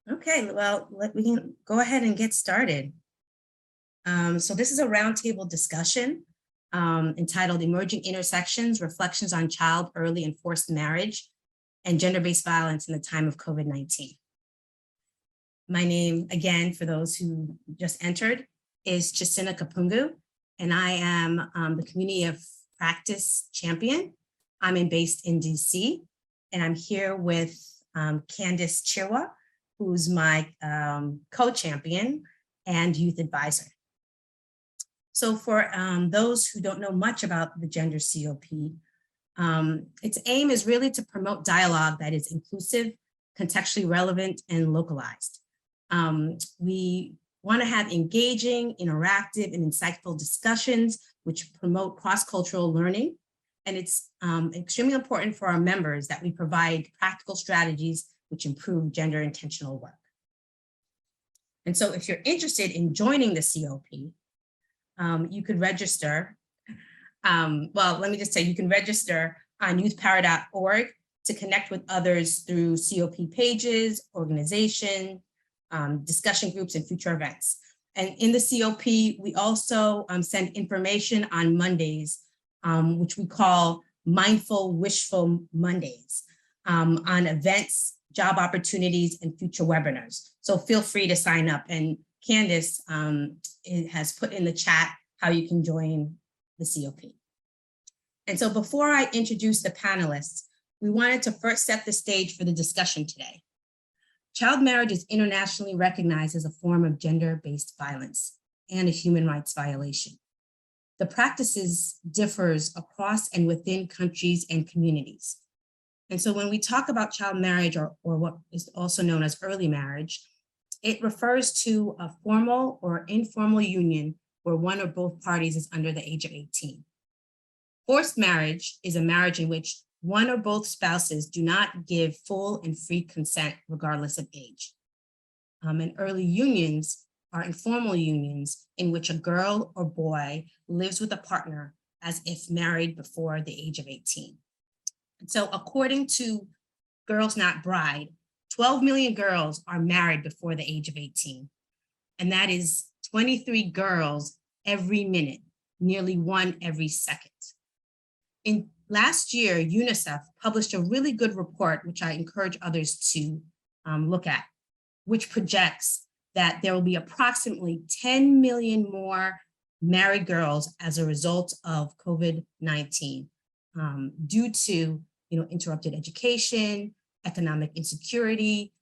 Okay, well, we can go ahead and get started. So this is a roundtable discussion entitled Emerging Intersections, Reflections on Child, Early and Forced Marriage and Gender-Based Violence in the Time of COVID-19. My name, again, for those who just entered, is Chisina Kapungu, and I am the Community of Practice Champion. I'm based in DC, and I'm here with Candice Chirwa, who's my co-champion and youth advisor. So for those who don't know much about the Gender COP, its aim is really to promote dialogue that is inclusive, contextually relevant, and localized. We want to have engaging, interactive, and insightful discussions which promote cross-cultural learning. And it's extremely important for our members that we provide practical strategies which improve gender intentional work. And so if you're interested in joining the COP, you could register. Well, let me just say, you can register on youthpower.org to connect with others through COP pages, organization, discussion groups, and future events. And in the COP, we also send information on Mondays, which we call Mindful Wishful Mondays, on events, job opportunities, and future webinars. So feel free to sign up. And Candice has put in the chat how you can join the COP. And so before I introduce the panelists, we wanted to first set the stage for the discussion today. Child marriage is internationally recognized as a form of gender-based violence and a human rights violation. The practices differs across and within countries and communities. And so when we talk about child marriage, or what is also known as early marriage, it refers to a formal or informal union where one or both parties is under the age of 18. Forced marriage is a marriage in which one or both spouses do not give full and free consent regardless of age. And early unions are informal unions in which a girl or boy lives with a partner as if married before the age of 18. And so according to Girls Not Bride, 12 million girls are married before the age of 18. And that is 23 girls every minute, nearly one every second. In last year, UNICEF published a really good report, which I encourage others to look at, which projects that there will be approximately 10 million more married girls as a result of COVID-19 due to interrupted education, economic insecurity,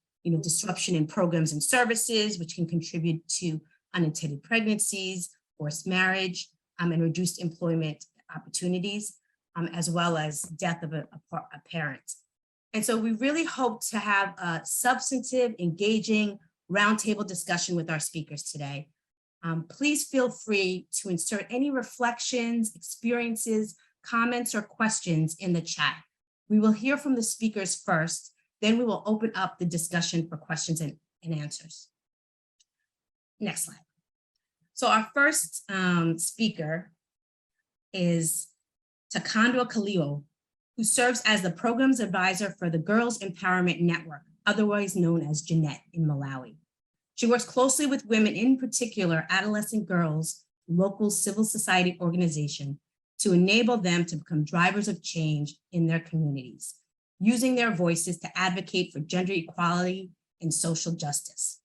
disruption in programs and services, which can contribute to unintended pregnancies, forced marriage, and reduced employment opportunities, as well as death of a parent. And so we really hope to have a substantive, engaging, roundtable discussion with our speakers today. Please feel free to insert any reflections, experiences, comments, or questions in the chat. We will hear from the speakers first, then we will open up the discussion for questions and answers. Next slide. So our first speaker is Takandwa Kalio, who serves as the Programs Advisor for the Girls Empowerment Network, otherwise known as Jeanette in Malawi. She works closely with women, in particular adolescent girls, local civil society organization, to enable them to become drivers of change in their communities, using their voices to advocate for gender equality and social justice.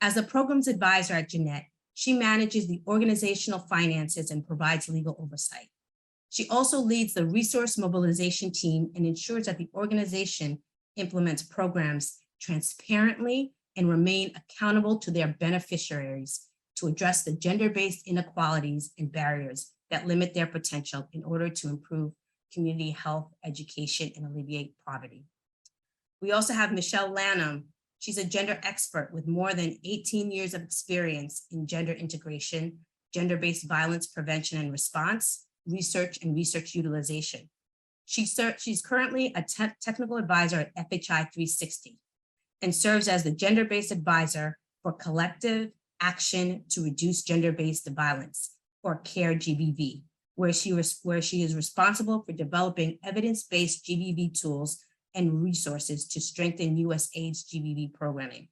As the Programs Advisor at Jeanette, she manages the organizational finances and provides legal oversight. She also leads the resource mobilization team and ensures that the organization implements programs transparently and remain accountable to their beneficiaries to address the gender-based inequalities and barriers that limit their potential in order to improve community health, education, and alleviate poverty. We also have Michelle Lanham. She's a gender expert with more than 18 years of experience in gender integration, gender-based violence prevention and response, research, and research utilization. She's currently a technical advisor at FHI 360 and serves as the gender-based advisor for Collective Action to Reduce Gender-Based Violence, or CARE GBV, where she is responsible for developing evidence-based GBV tools and resources to strengthen USAID's GBV programming.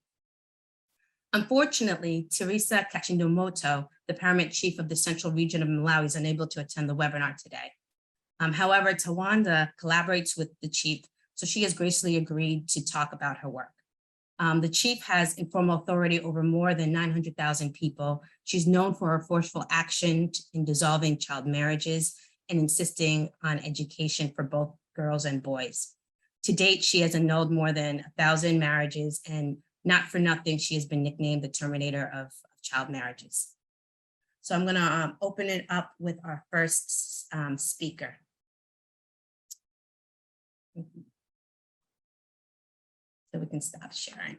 Unfortunately, Teresa Kachinomoto, the paramount chief of the Central Region of Malawi, is unable to attend the webinar today. However, Tawanda collaborates with the chief, so she has graciously agreed to talk about her work. The chief has informal authority over more than 900,000 people. She's known for her forceful action in dissolving child marriages and insisting on education for both girls and boys. To date, she has annulled more than 1,000 marriages, and not for nothing, she has been nicknamed the Terminator of child marriages. So I'm gonna open it up with our first speaker. So we can stop sharing.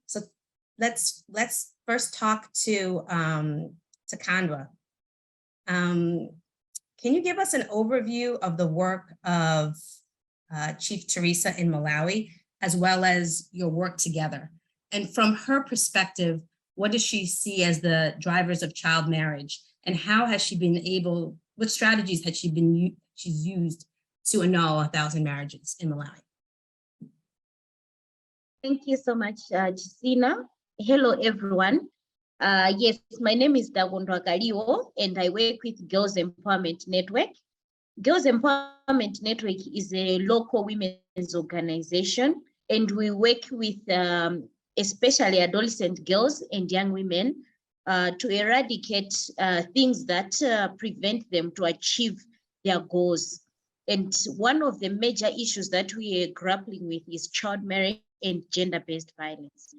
So let's first talk to Kandwa. Can you give us an overview of the work of Chief Teresa in Malawi, as well as your work together? And from her perspective, what does she see as the drivers of child marriage, and how has she been able, what strategies has she's used to annul 1,000 marriages in Malawi? Thank you so much, Gisina. Hello, everyone. Yes, my name is Dagondwa Kaliwo, and I work with Girls Empowerment Network. Girls Empowerment Network is a local women's organization, and we work with especially adolescent girls and young women to eradicate things that prevent them to achieve their goals. And one of the major issues that we are grappling with is child marriage and gender-based violence.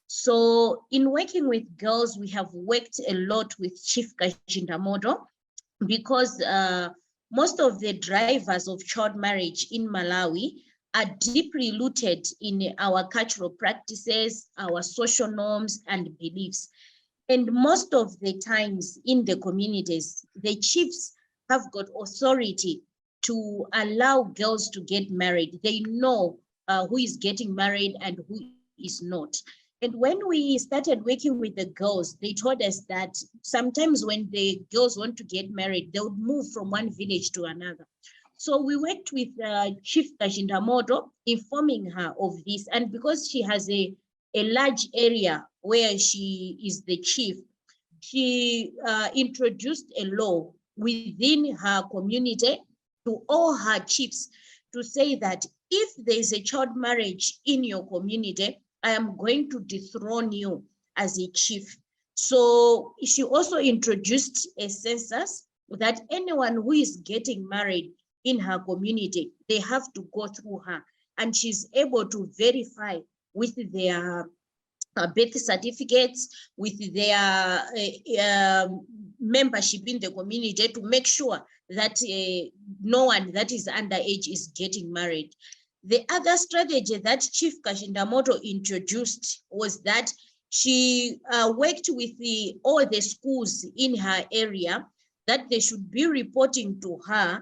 So in working with girls, we have worked a lot with Chief Kachindamoto, because most of the drivers of child marriage in Malawi are deeply rooted in our cultural practices, our social norms and beliefs. And most of the times in the communities, the chiefs have got authority to allow girls to get married. They know who is getting married and who is not. And when we started working with the girls, they told us that sometimes when the girls want to get married, they would move from one village to another. So we worked with Chief Kachindamoto, informing her of this. And because she has a large area where she is the chief, she introduced a law within her community to all her chiefs to say that if there is a child marriage in your community, I am going to dethrone you as a chief. So she also introduced a census that anyone who is getting married in her community, they have to go through her, and she's able to verify with their birth certificates, with their membership in the community, to make sure that no one that is underage is getting married. The other strategy that Chief Kachindamoto introduced was that she worked with all the schools in her area, that they should be reporting to her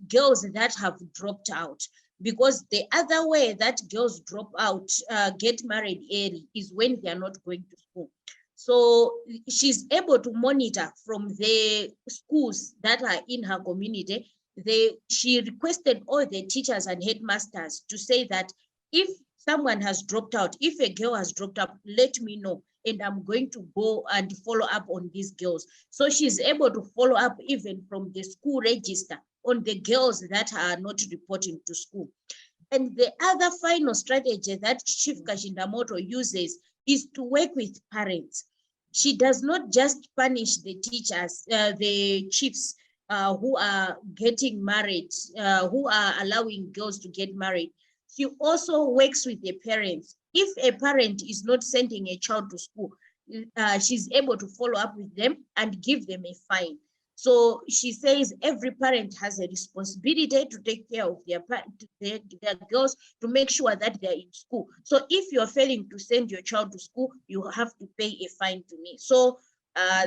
girls that have dropped out. Because the other way that girls drop out, get married early, is when they are not going to school. So she's able to monitor from the schools that are in her community. She requested all the teachers and headmasters to say that if someone has dropped out, if a girl has dropped out, let me know, and I'm going to go and follow up on these girls. So she's able to follow up even from the school register on the girls that are not reporting to school. And the other final strategy that Chief Kachindamoto uses is to work with parents. She does not just punish the teachers, the chiefs who are getting married, who are allowing girls to get married. She also works with the parents. If a parent is not sending a child to school, she's able to follow up with them and give them a fine. So she says every parent has a responsibility to take care of their girls, to make sure that they're in school. So if you're failing to send your child to school, you have to pay a fine to me. So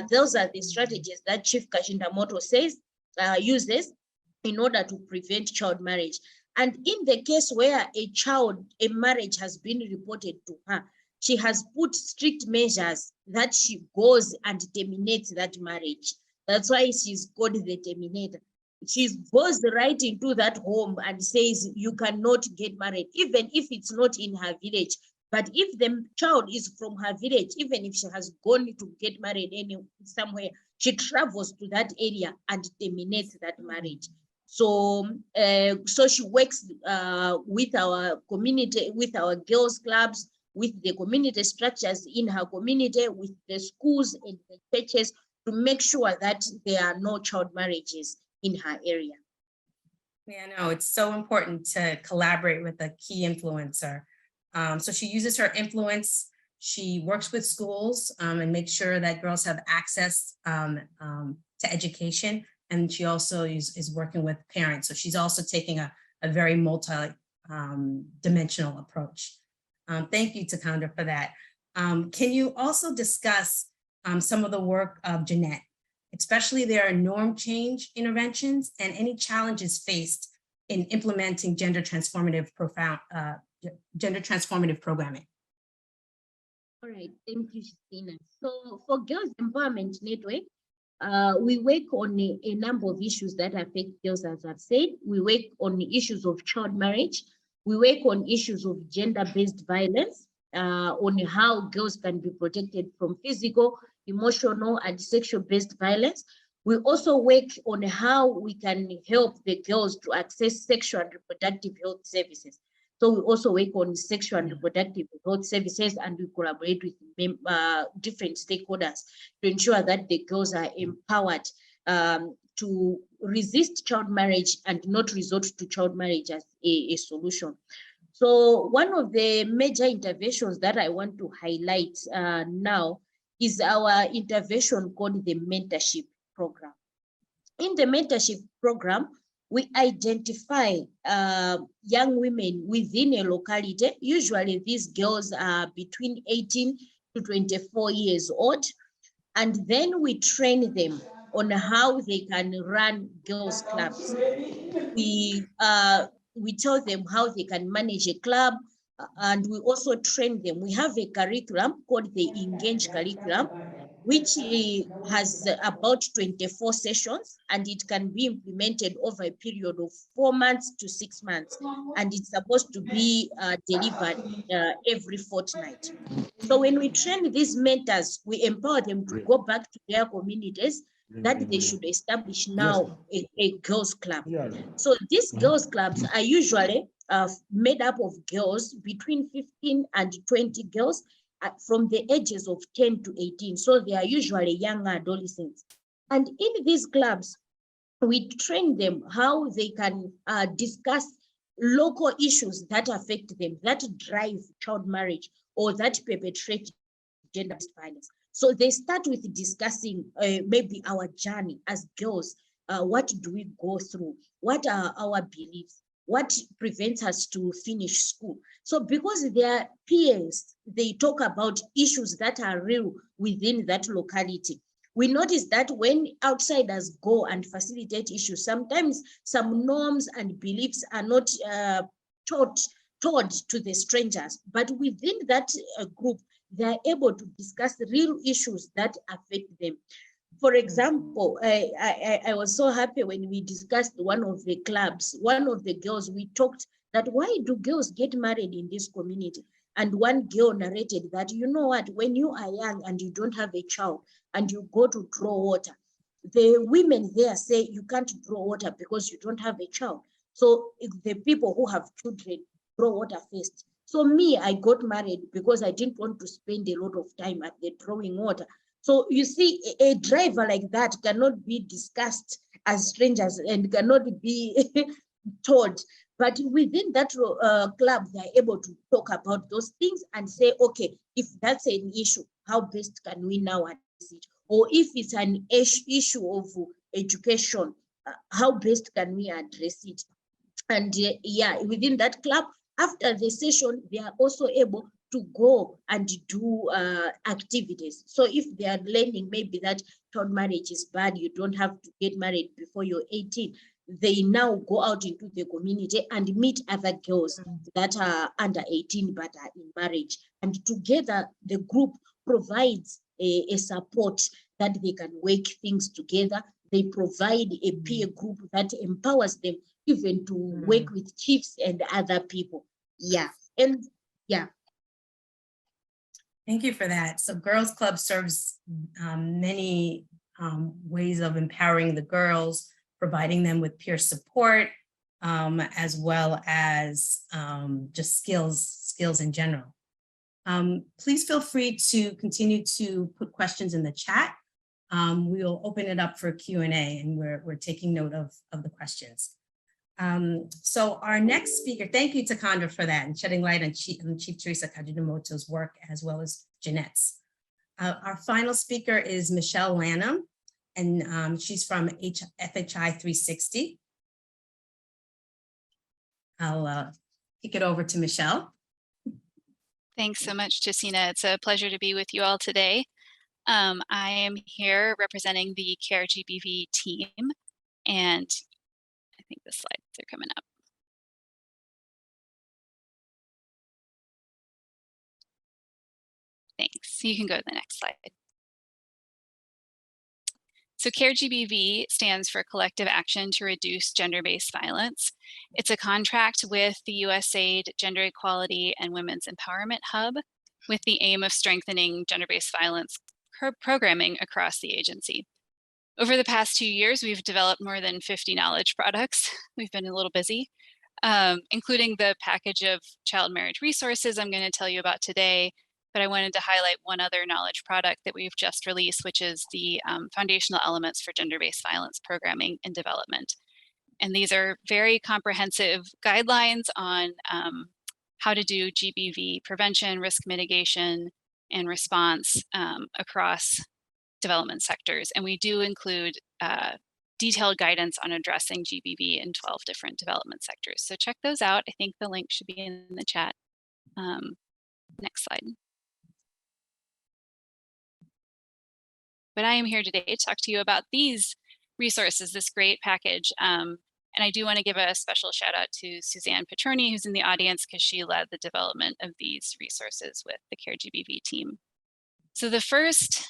those are the strategies that Chief Kachindamoto says uses in order to prevent child marriage. And in the case where a marriage has been reported to her, she has put strict measures that she goes and terminates that marriage. That's why she's called the terminator. She goes right into that home and says, you cannot get married, even if it's not in her village, But if the child is from her village, even if she has gone to get married somewhere, she travels to that area and terminates that marriage. So, so she works with our community, with our girls' clubs, with the community structures in her community, with the schools and the churches, to make sure that there are no child marriages in her area. Yeah, no, it's so important to collaborate with a key influencer. So she uses her influence. She works with schools and makes sure that girls have access to education. And she also is working with parents. So she's also taking a very multi-dimensional approach. Thank you, Takandra, for that. Can you also discuss some of the work of Jeanette, especially their norm change interventions and any challenges faced in implementing gender transformative programming? All right, thank you, Christina. So for Girls Empowerment Network, we work on a number of issues that affect girls, as I've said. We work on the issues of child marriage. We work on issues of gender-based violence, on how girls can be protected from physical, emotional, and sexual-based violence. We also work on how we can help the girls to access sexual and reproductive health services. So we also work on sexual and reproductive health services, and we collaborate with different stakeholders to ensure that the girls are empowered to resist child marriage and not resort to child marriage as a solution. So one of the major interventions that I want to highlight now is our intervention called the mentorship program. In the mentorship program, we identify young women within a locality. Usually these girls are between 18 to 24 years old. And then we train them on how they can run girls' clubs. We tell them how they can manage a club, and we also train them. We have a curriculum called the Engage curriculum, which has about 24 sessions, and it can be implemented over a period of 4 months to 6 months. And it's supposed to be delivered every fortnight. So when we train these mentors, we empower them to go back to their communities that they should establish now a girls' club. So these girls' clubs are usually made up of girls between 15 and 20 girls from the ages of 10 to 18. So they are usually young adolescents. And in these clubs, we train them how they can discuss local issues that affect them, that drive child marriage or that perpetrate gender-based violence. So they start with discussing maybe our journey as girls. What do we go through? What are our beliefs? What prevents us to finish school? So because they are peers, they talk about issues that are real within that locality. We notice that when outsiders go and facilitate issues, sometimes some norms and beliefs are not taught to the strangers, but within that group, they are able to discuss real issues that affect them. For example, I was so happy when we discussed one of the clubs, one of the girls, we talked that why do girls get married in this community? And one girl narrated that, you know what, when you are young and you don't have a child and you go to draw water, the women there say you can't draw water because you don't have a child. So the people who have children draw water first. So me, I got married because I didn't want to spend a lot of time at the drawing water. So you see, a driver like that cannot be discussed as strangers and cannot be told. But within that club, they're able to talk about those things and say, okay, if that's an issue, how best can we now address it? Or if it's an issue of education, how best can we address it? And yeah, within that club, after the session, they are also able to go and do activities. So if they are learning maybe that child marriage is bad, you don't have to get married before you're 18, they now go out into the community and meet other girls that are under 18 but are in marriage. And together, the group provides a support that they can work things together. They provide a peer group that empowers them even to work with chiefs and other people. Yeah. And yeah. Thank you for that. So Girls Club serves many ways of empowering the girls, providing them with peer support, as well as just skills in general. Please feel free to continue to put questions in the chat. We'll open it up for Q&A, and we're taking note of the questions. So our next speaker, thank you, Takandra, for that and shedding light on Chief Teresa Kajinomoto's work, as well as Jeanette's. Our final speaker is Michelle Lanham, and she's from FHI 360. I'll kick it over to Michelle. Thanks so much, Jacina. It's a pleasure to be with you all today. I am here representing the CARE GBV team, and I think the slides are coming up. Thanks. You can go to the next slide. So CARE GBV stands for Collective Action to Reduce Gender-Based Violence. It's a contract with the USAID Gender Equality and Women's Empowerment Hub with the aim of strengthening gender-based violence programming across the agency. Over the past 2 years, we've developed more than 50 knowledge products. We've been a little busy, including the package of child marriage resources I'm going to tell you about today. But I wanted to highlight one other knowledge product that we've just released, which is the Foundational Elements for Gender-Based Violence Programming and Development. And these are very comprehensive guidelines on how to do GBV prevention, risk mitigation, and response across development sectors. And we do include detailed guidance on addressing GBV in 12 different development sectors. So check those out. I think the link should be in the chat. Next slide. But I am here today to talk to you about these resources, this great package. And I do want to give a special shout out to Suzanne Petroni, who's in the audience, because she led the development of these resources with the CARE GBV team. So the first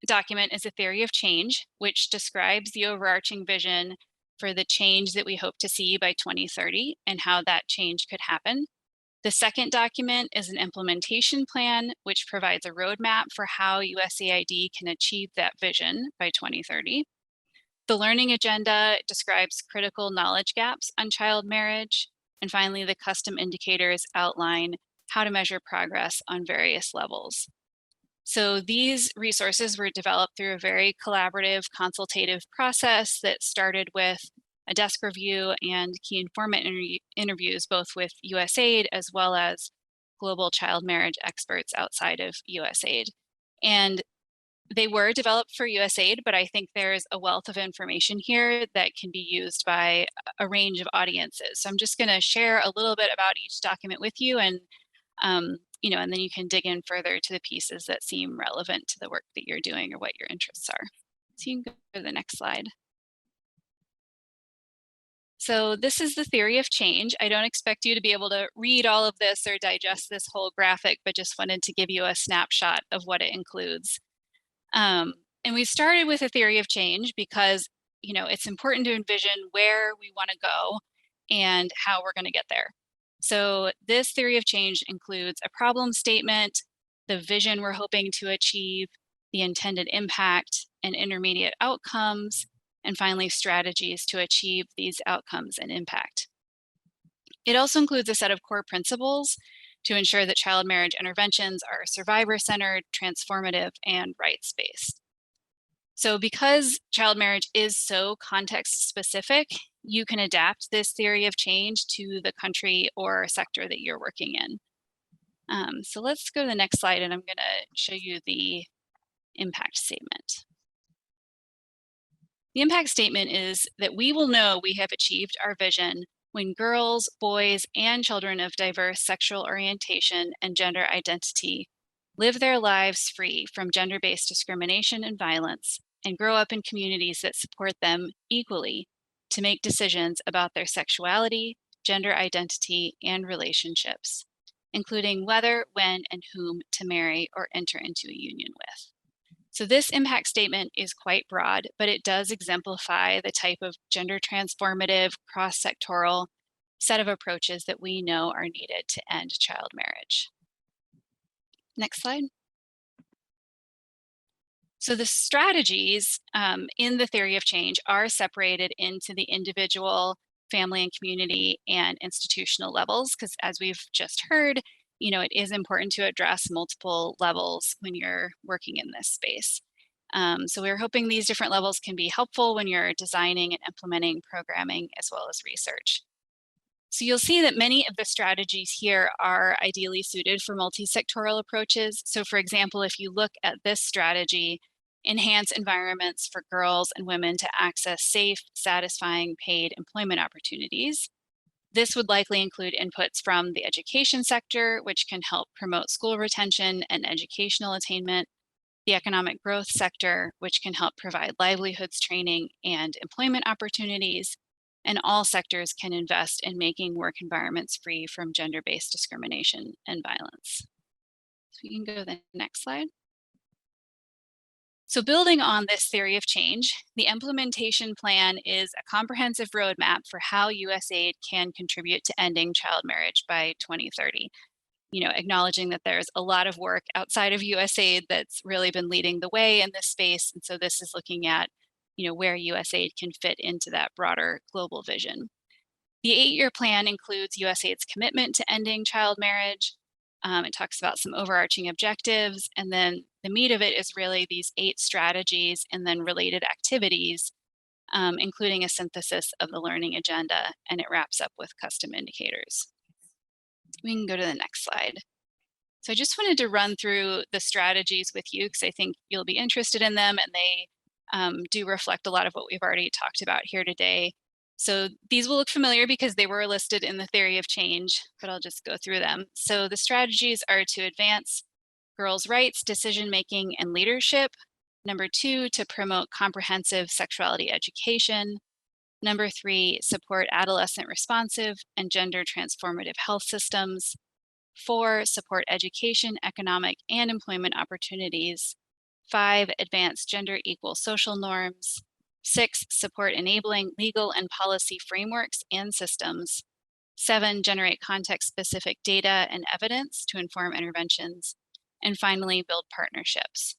document is a theory of change, which describes the overarching vision for the change that we hope to see by 2030 and how that change could happen. The second document is an implementation plan, which provides a roadmap for how USAID can achieve that vision by 2030. The learning agenda describes critical knowledge gaps on child marriage. And finally, the custom indicators outline how to measure progress on various levels. So these resources were developed through a very collaborative consultative process that started with a desk review and key informant interviews, both with USAID as well as global child marriage experts outside of USAID. And they were developed for USAID, but I think there's a wealth of information here that can be used by a range of audiences. So I'm just going to share a little bit about each document with you, and and then you can dig in further to the pieces that seem relevant to the work that you're doing or what your interests are. So you can go to the next slide. So this is the theory of change. I don't expect you to be able to read all of this or digest this whole graphic, but just wanted to give you a snapshot of what it includes. And we started with a theory of change because, it's important to envision where we want to go and how we're going to get there. So this theory of change includes a problem statement, the vision we're hoping to achieve, the intended impact and intermediate outcomes, and finally, strategies to achieve these outcomes and impact. It also includes a set of core principles to ensure that child marriage interventions are survivor-centered, transformative, and rights-based. So because child marriage is so context-specific, you can adapt this theory of change to the country or sector that you're working in. So let's go to the next slide, and I'm going to show you the impact statement. The impact statement is that we will know we have achieved our vision when girls, boys, and children of diverse sexual orientation and gender identity live their lives free from gender-based discrimination and violence and grow up in communities that support them equally to make decisions about their sexuality, gender identity, and relationships, including whether, when, and whom to marry or enter into a union with. So this impact statement is quite broad, but it does exemplify the type of gender transformative, cross-sectoral set of approaches that we know are needed to end child marriage. Next slide. So the strategies in the theory of change are separated into the individual, family and community, and institutional levels, because as we've just heard, it is important to address multiple levels when you're working in this space. So we're hoping these different levels can be helpful when you're designing and implementing programming as well as research. So you'll see that many of the strategies here are ideally suited for multi-sectoral approaches. So for example, if you look at this strategy, enhance environments for girls and women to access safe, satisfying, paid employment opportunities. This would likely include inputs from the education sector, which can help promote school retention and educational attainment, the economic growth sector, which can help provide livelihoods training and employment opportunities, and all sectors can invest in making work environments free from gender-based discrimination and violence. So you can go to the next slide. So building on this theory of change, the implementation plan is a comprehensive roadmap for how USAID can contribute to ending child marriage by 2030. Acknowledging that there's a lot of work outside of USAID that's really been leading the way in this space. And so this is looking at, where USAID can fit into that broader global vision. The 8-year plan includes USAID's commitment to ending child marriage. It talks about some overarching objectives, and then the meat of it is really these 8 strategies and then related activities, including a synthesis of the learning agenda, and it wraps up with custom indicators. We can go to the next slide. So I just wanted to run through the strategies with you because I think you'll be interested in them, and they do reflect a lot of what we've already talked about here today. So these will look familiar because they were listed in the theory of change, but I'll just go through them. So the strategies are to advance girls' rights, decision-making, and leadership. Number 2, to promote comprehensive sexuality education. Number 3, support adolescent responsive and gender transformative health systems. 4, support education, economic, and employment opportunities. 5, advance gender equal social norms. 6, support enabling legal and policy frameworks and systems. 7, generate context-specific data and evidence to inform interventions. And finally, build partnerships.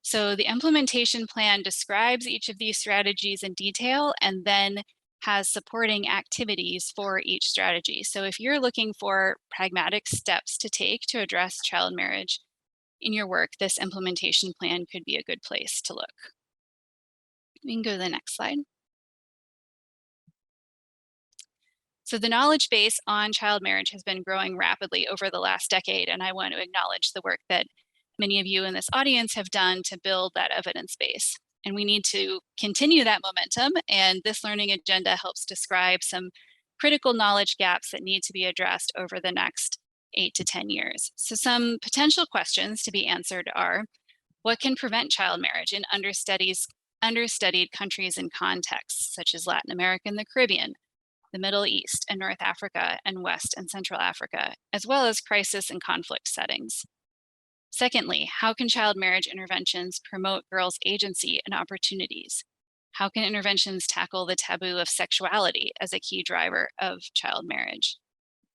So the implementation plan describes each of these strategies in detail and then has supporting activities for each strategy. So if you're looking for pragmatic steps to take to address child marriage in your work, this implementation plan could be a good place to look. We can go to the next slide. So the knowledge base on child marriage has been growing rapidly over the last decade, and I want to acknowledge the work that many of you in this audience have done to build that evidence base. And we need to continue that momentum, and this learning agenda helps describe some critical knowledge gaps that need to be addressed over the next 8 to 10 years. So some potential questions to be answered are, what can prevent child marriage in understudied countries and contexts, such as Latin America and the Caribbean, the Middle East and North Africa and West and Central Africa, as well as crisis and conflict settings? Secondly, how can child marriage interventions promote girls' agency and opportunities? How can interventions tackle the taboo of sexuality as a key driver of child marriage?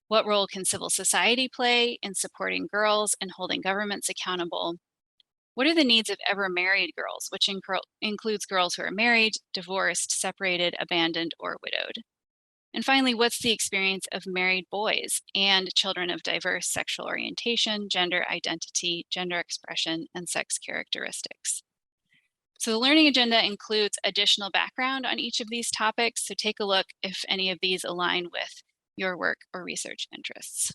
What role can civil society play in supporting girls and holding governments accountable? What are the needs of ever married girls, which includes girls who are married, divorced, separated, abandoned, or widowed? And finally, what's the experience of married boys and children of diverse sexual orientation, gender identity, gender expression, and sex characteristics? So the learning agenda includes additional background on each of these topics, so take a look if any of these align with your work or research interests.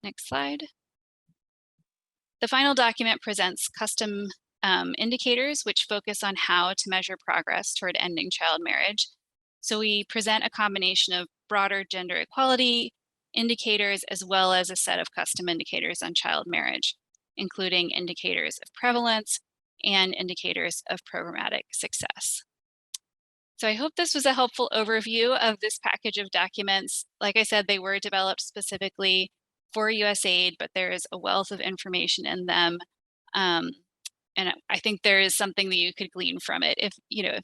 Next slide. The final document presents custom indicators which focus on how to measure progress toward ending child marriage. So we present a combination of broader gender equality indicators as well as a set of custom indicators on child marriage, including indicators of prevalence and indicators of programmatic success. So I hope this was a helpful overview of this package of documents. Like I said, they were developed specifically for USAID, but there is a wealth of information in them. And I think there is something that you could glean from it if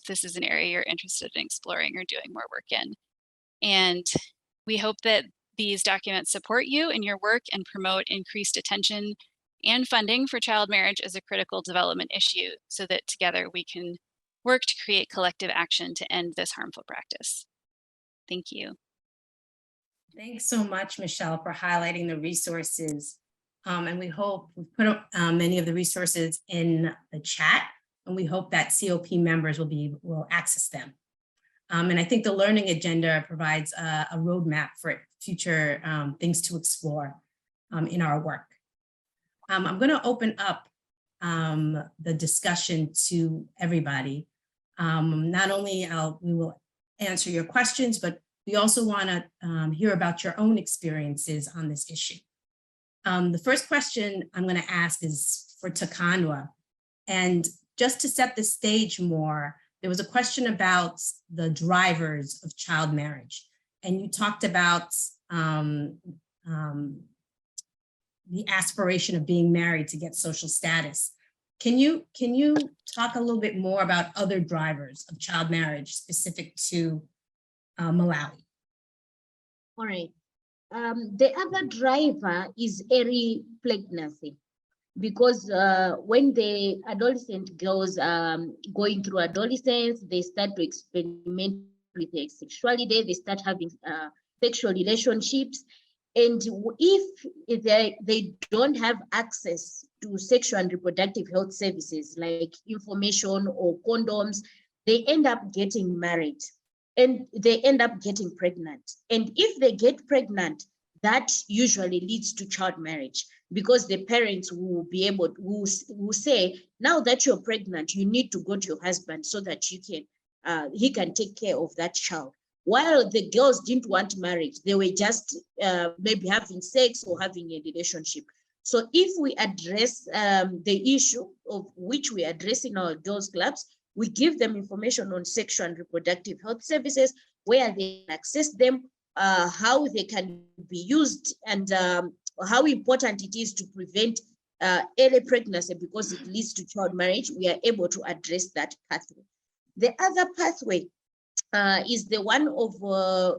this is an area you're interested in exploring or doing more work in. And we hope that these documents support you in your work and promote increased attention and funding for child marriage as a critical development issue so that together we can work to create collective action to end this harmful practice. Thank you. Thanks so much, Michelle, for highlighting the resources. And we hope we've put many of the resources in the chat, and we hope that COP members will access them. And I think the learning agenda provides a roadmap for future things to explore in our work. I'm going to open up the discussion to everybody. Not only we will answer your questions, but we also want to hear about your own experiences on this issue. The first question I'm going to ask is for Takanwa. And just to set the stage more, there was a question about the drivers of child marriage. And you talked about the aspiration of being married to get social status. Can you talk a little bit more about other drivers of child marriage specific to Malawi? All right. The other driver is early pregnancy, because when the adolescent girls going through adolescence, they start to experiment with their sexuality, they start having sexual relationships. And if they don't have access to sexual and reproductive health services like information or condoms, they end up getting married and they end up getting pregnant. And if they get pregnant, that usually leads to child marriage, because the parents will be able will say, now that you're pregnant, you need to go to your husband so that he can take care of that child. While the girls didn't want marriage, they were just maybe having sex or having a relationship. So if we address the issue of which we address in our girls clubs, we give them information on sexual and reproductive health services, where they access them, how they can be used, and how important it is to prevent early pregnancy because it leads to child marriage. We are able to address that pathway. The other pathway is the one of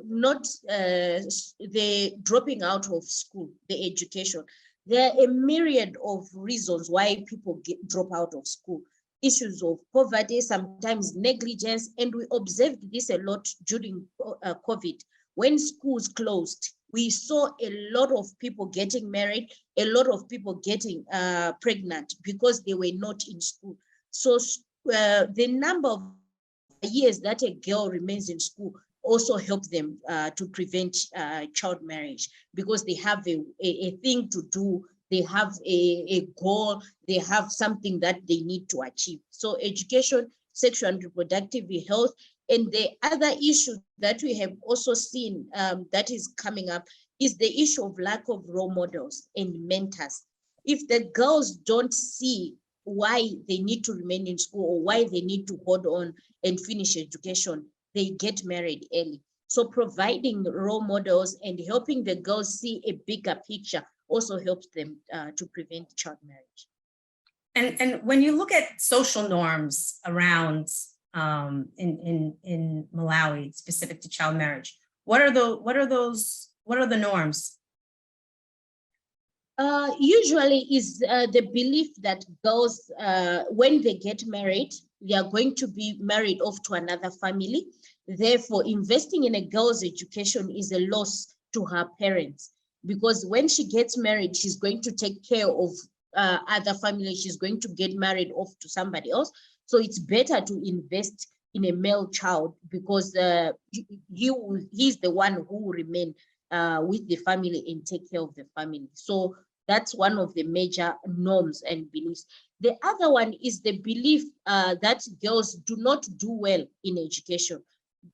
not the dropping out of school, the education. There are a myriad of reasons why people drop out of school. Issues of poverty, sometimes negligence, and we observed this a lot during COVID. When schools closed, we saw a lot of people getting married, a lot of people getting pregnant because they were not in school. So the number of years that a girl remains in school also help them to prevent child marriage, because they have a thing to do, they have a goal, they have something that they need to achieve. So education, sexual and reproductive health, and the other issue that we have also seen that is coming up is the issue of lack of role models and mentors. If the girls don't see why they need to remain in school or why they need to hold on and finish education, they get married early. So providing role models and helping the girls see a bigger picture also helps them to prevent child marriage. And when you look at social norms around in Malawi specific to child marriage, what are the norms? Usually is the belief that girls, when they get married, they are going to be married off to another family. Therefore, investing in a girl's education is a loss to her parents, because when she gets married, she's going to take care of other families. She's going to get married off to somebody else. So it's better to invest in a male child, because he's the one who will remain with the family and take care of the family. So that's one of the major norms and beliefs. The other one is the belief that girls do not do well in education,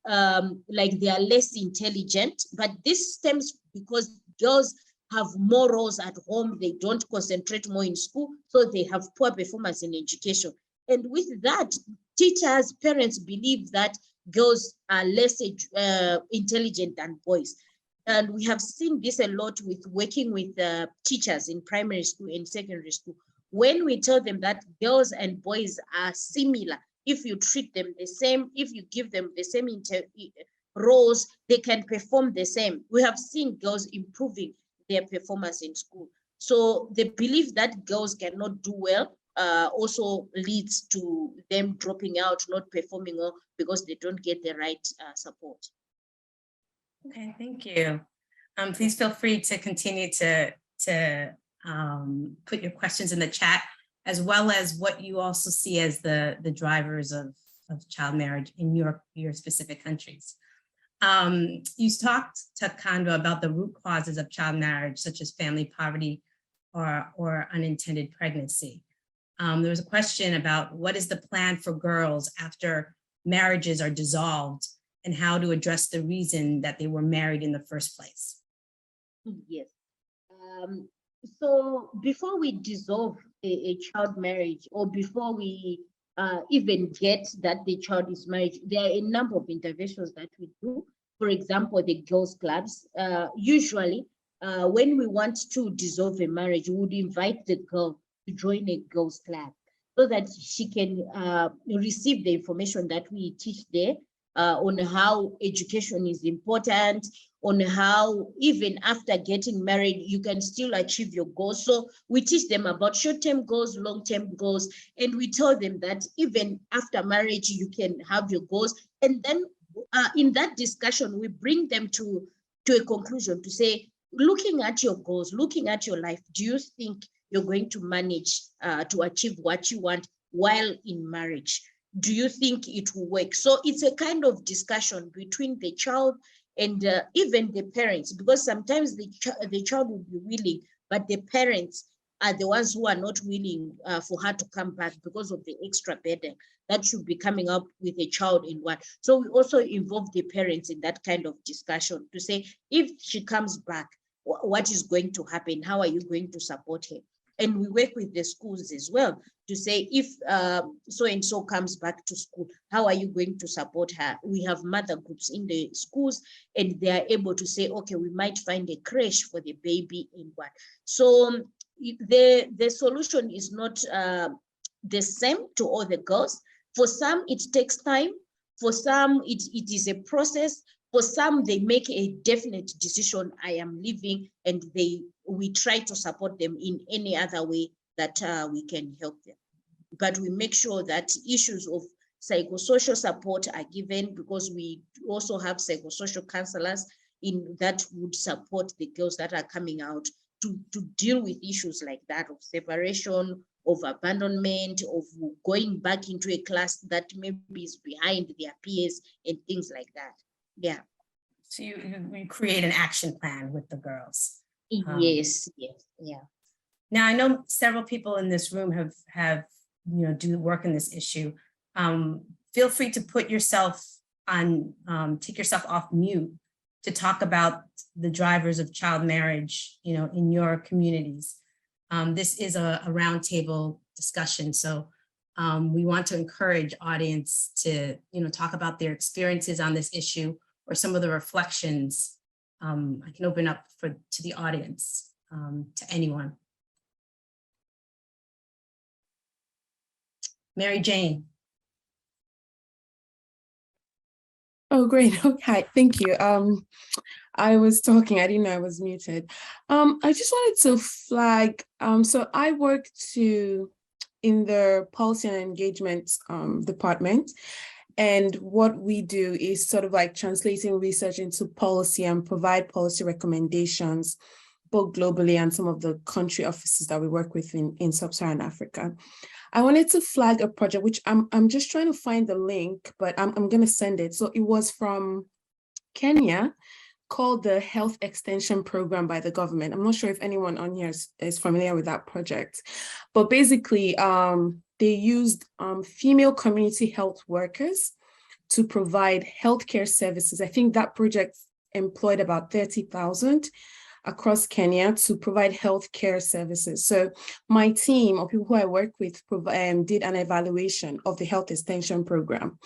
like they are less intelligent, but this stems because girls have more roles at home, they don't concentrate more in school, so they have poor performance in education. And with that, teachers, parents believe that girls are less intelligent than boys. And we have seen this a lot with working with teachers in primary school and secondary school. When we tell them that girls and boys are similar, if you treat them the same, if you give them the same roles, they can perform the same. We have seen girls improving their performance in school. So the belief that girls cannot do well also leads to them dropping out, not performing well because they don't get the right support. Okay, thank you. Please feel free to continue to put your questions in the chat, as well as what you also see as the drivers of child marriage in your specific countries. You talked, Takandwa, about the root causes of child marriage, such as family poverty or unintended pregnancy. There was a question about what is the plan for girls after marriages are dissolved and how to address the reason that they were married in the first place. Yes. So before we dissolve a child marriage, or before we even get that the child is married, there are a number of interventions that we do. For example, the girls' clubs. Usually, when we want to dissolve a marriage, we would invite the girl to join a girls' club so that she can receive the information that we teach there on how education is important, on how even after getting married, you can still achieve your goals. So we teach them about short-term goals, long-term goals, and we tell them that even after marriage, you can have your goals. And then in that discussion, we bring them to a conclusion to say, looking at your goals, looking at your life, do you think you're going to manage to achieve what you want while in marriage? Do you think it will work? So it's a kind of discussion between the child and even the parents, because sometimes the child will be willing, but the parents are the ones who are not willing for her to come back because of the extra burden that should be coming up with a child in one. So we also involve the parents in that kind of discussion to say, if she comes back, what is going to happen? How are you going to support her? And we work with the schools as well to say, if so-and-so comes back to school, how are you going to support her? We have mother groups in the schools, and they are able to say, okay, we might find a creche for the baby in one. So the solution is not the same to all the girls. For some, it takes time. For some, it is a process. For some, they make a definite decision, I am leaving, and we try to support them in any other way that we can help them. But we make sure that issues of psychosocial support are given, because we also have psychosocial counselors that would support the girls that are coming out to deal with issues like that, of separation, of abandonment, of going back into a class that maybe is behind their peers and things like that. Yeah. So you create an action plan with the girls. Yes, yes, yeah. Now I know several people in this room have do work in this issue. Feel free to put yourself on, take yourself off mute to talk about the drivers of child marriage, in your communities. This is a roundtable discussion, so we want to encourage audience to, talk about their experiences on this issue, or some of the reflections. I can open up to the audience, to anyone. Mary Jane. Oh, great. Okay, thank you. I was talking, I didn't know I was muted. I just wanted to flag, so I work in the policy and engagement department. And what we do is sort of like translating research into policy and provide policy recommendations, both globally and some of the country offices that we work with in sub-Saharan Africa. I wanted to flag a project, which I'm just trying to find the link, but I'm going to send it. So it was from Kenya, called the Health Extension Program by the government. I'm not sure if anyone on here is familiar with that project, but basically they used female community health workers to provide healthcare services. I think that project employed about 30,000 across Kenya to provide healthcare services. So my team, or people who I work with, did an evaluation of the Health Extension Program.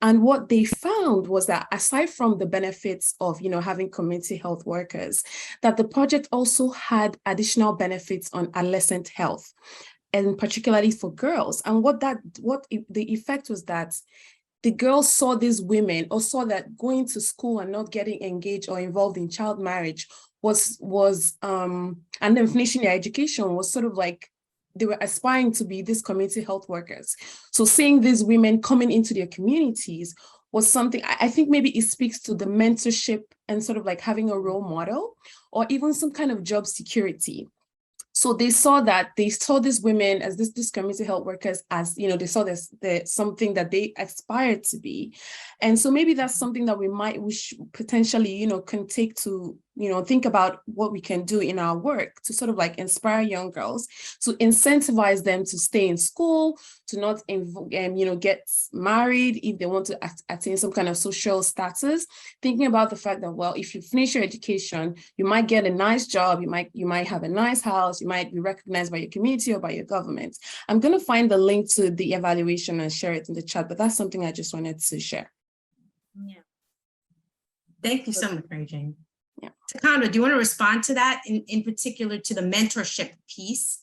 And what they found was that aside from the benefits of, having community health workers, that the project also had additional benefits on adolescent health, and particularly for girls. And the effect was that the girls saw these women, or saw that going to school and not getting engaged or involved in child marriage and then finishing their education was sort of like they were aspiring to be these community health workers. So seeing these women coming into their communities was something, I think maybe it speaks to the mentorship and sort of like having a role model, or even some kind of job security. So they saw these women as this community health workers, as, you know, they saw this something that they aspired to be. And so maybe that's something that we should potentially, you know, can take to, you know, think about what we can do in our work to sort of like inspire young girls, to incentivize them to stay in school, to not, you know, get married if they want to attain some kind of social status, thinking about the fact that, well, if you finish your education, you might get a nice job, you might have a nice house, you might be recognized by your community or by your government. I'm going to find the link to the evaluation and share it in the chat, but that's something I just wanted to share. Yeah. Thank you so much, Mary Jane. Yeah. Takano, do you want to respond to that in particular to the mentorship piece?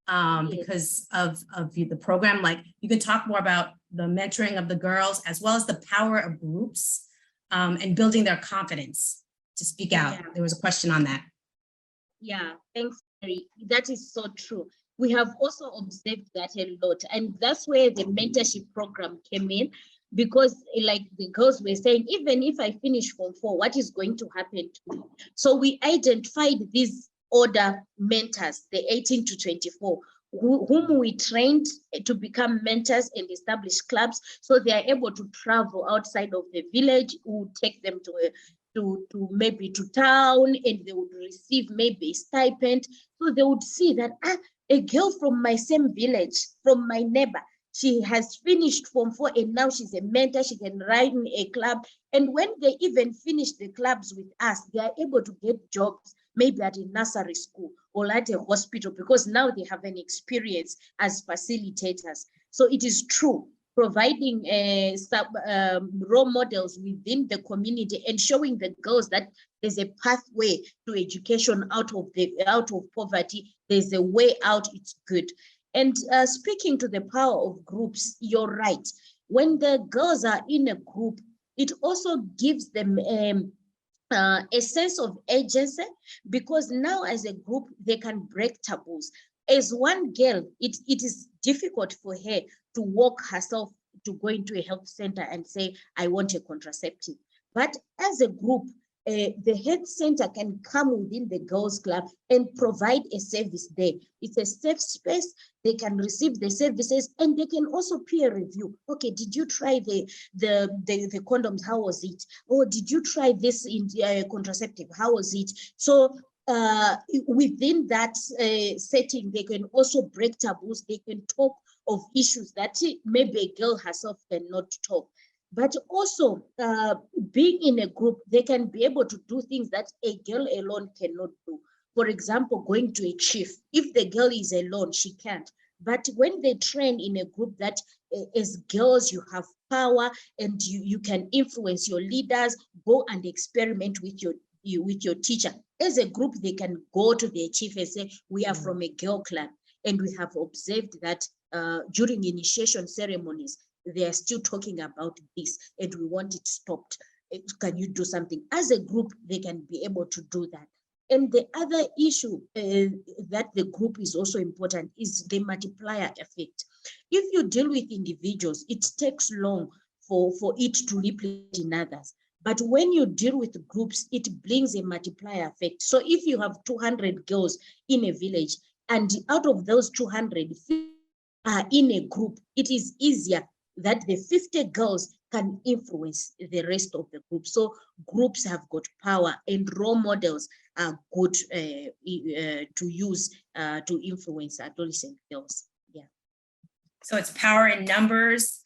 Because of the program, like you can talk more about the mentoring of the girls as well as the power of groups and building their confidence to speak out. Yeah. There was a question on that. Yeah, thanks, Mary. That is so true. We have also observed that a lot, and that's where the mentorship program came in, because like the girls were saying, even if I finish Form 4, what is going to happen to me? So we identified these older mentors, the 18 to 24, whom we trained to become mentors and establish clubs, so they are able to travel outside of the village. We take them to maybe to town, and they would receive maybe a stipend. So they would see that a girl from my same village, from my neighbor, she has finished Form 4 and now she's a mentor, she can run a club. And when they even finish the clubs with us, they are able to get jobs, maybe at a nursery school or at a hospital, because now they have an experience as facilitators. So it is true, providing role models within the community and showing the girls that there's a pathway to education out of poverty. There's a way out. It's good. And speaking to the power of groups, you're right. When the girls are in a group, it also gives them a sense of agency, because now as a group, they can break taboos. As one girl, it is difficult for her to walk herself to go into a health center and say, I want a contraceptive. But as a group, the health center can come within the girls' club and provide a service there. It's a safe space. They can receive the services, and they can also peer review. Okay, did you try the condoms? How was it? Or did you try this in contraceptive? How was it? So within that setting, they can also break taboos. They can talk of issues that maybe a girl herself cannot talk. But also being in a group, they can be able to do things that a girl alone cannot do. For example, going to a chief. If the girl is alone, she can't. But when they train in a group that as girls, you have power and you can influence your leaders, go and experiment with your teacher. As a group, they can go to their chief and say, we are from a girl club. And we have observed that during initiation ceremonies, they are still talking about this and we want it stopped. Can you do something? As a group, they can be able to do that. And the other issue that the group is also important is the multiplier effect. If you deal with individuals, it takes long for it to replicate in others. But when you deal with groups, it brings a multiplier effect. So if you have 200 girls in a village, and out of those 200 are in a group, it is easier that the 50 girls can influence the rest of the group. So groups have got power, and role models are good to use to influence adolescent girls. Yeah. So it's power in numbers,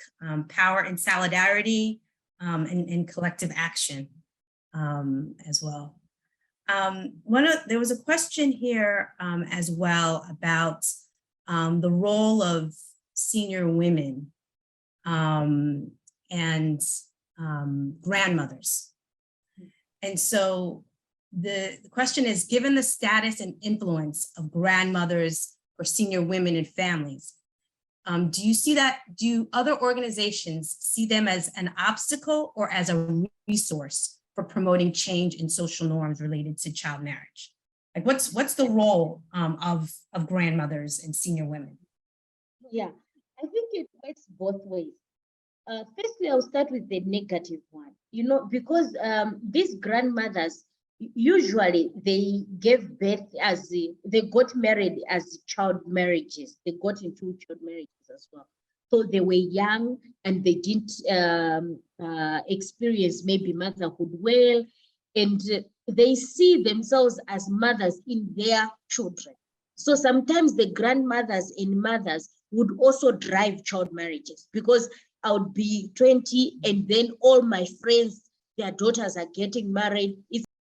power in solidarity, and collective action as well. There was a question here as well about the role of senior women and grandmothers. And so the question is, given the status and influence of grandmothers or senior women in families, Do you see that? Do other organizations see them as an obstacle or as a resource for promoting change in social norms related to child marriage? Like what's the role of grandmothers and senior women? Yeah, I think it works both ways. Firstly, I'll start with the negative one, because these grandmothers, usually they gave birth they got married as child marriages. They got into child marriages as well. So they were young and they didn't experience maybe motherhood well, and they see themselves as mothers in their children. So sometimes the grandmothers and mothers would also drive child marriages, because I would be 20 and then all my friends, their daughters are getting married. It's